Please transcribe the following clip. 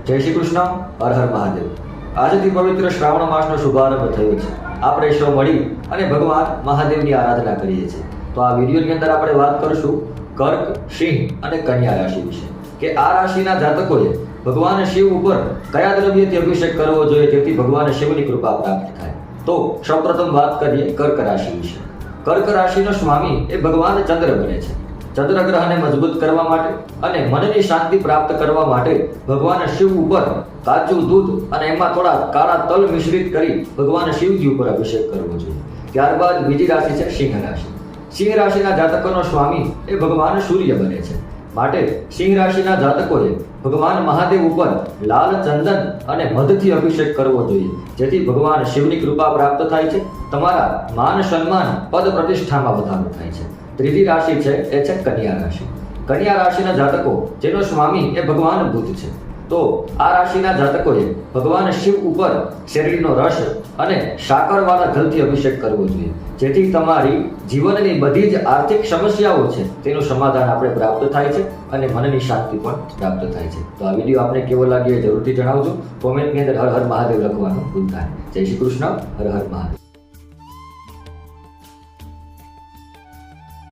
જય શ્રી કૃષ્ણ, હર હર મહાદેવ। આજથી પવિત્ર શ્રાવણ માસનો શુભારંભ થયો છે। આપણે સૌ મળી અને ભગવાન મહાદેવની આરાધના કરીએ છીએ। તો આ વિડીયોની અંદર આપણે વાત કરશું કર્ક, સિંહ અને કન્યા રાશિ વિશે કે આ રાશિના જાતકોએ ભગવાન શિવ ઉપર કયા દ્રવ્યથી અભિષેક કરવો જોઈએ જેથી ભગવાન શિવની કૃપા પ્રાપ્ત થાય। તો સૌપ્રથમ વાત કરીએ કર્ક રાશિ વિશે। કર્ક રાશિનો સ્વામી એ ભગવાન ચંદ્ર બને છે। ચંદ્ર ગ્રહને મજબૂત કરવા માટે અને મનની શાંતિ પ્રાપ્ત કરવા માટે ભગવાન શિવ ઉપર કાચું દૂધ અને એમાં થોડા કાળા તલ મિશ્રિત કરી ભગવાન શિવજી ઉપર અભિષેક કરવો જોઈએ। ત્યારબાદ બીજી રાશિ છે સિંહ રાશિ। સિંહ રાશિના જાતકોનો સ્વામી એ ભગવાન સૂર્ય બને છે, માટે સિંહ રાશિના જાતકોએ ભગવાન મહાદેવ ઉપર લાલ ચંદન અને મધથી અભિષેક કરવો જોઈએ જેથી ભગવાન શિવની કૃપા પ્રાપ્ત થાય છે। તમારા માન સન્માન પદ પ્રતિષ્ઠામાં વધારો થાય છે। ત્રીજી રાશિ છે એ છે કન્યા રાશિ। કન્યા રાશિના જાતકો જેનો સ્વામી એ ભગવાન બુધ છે, તો આ રાશિના જાતકોએ ભગવાન શિવ ઉપર શેરડીનો રસ અને સાકરવાળા જલથી અભિષેક કરવો જોઈએ જેથી તમારી જીવનની બધી જ આર્થિક સમસ્યાઓ છે તેનું સમાધાન આપણે પ્રાપ્ત થાય છે અને મનની શાંતિ પણ પ્રાપ્ત થાય છે। તો આ વિડીયો આપને કેવો લાગ્યો એ જરૂરથી જણાવજો। કોમેન્ટની અંદર હર હર મહાદેવ લખવાનું ભૂલતા નહીં। જય શ્રી કૃષ્ણ, હર હર મહાદેવ।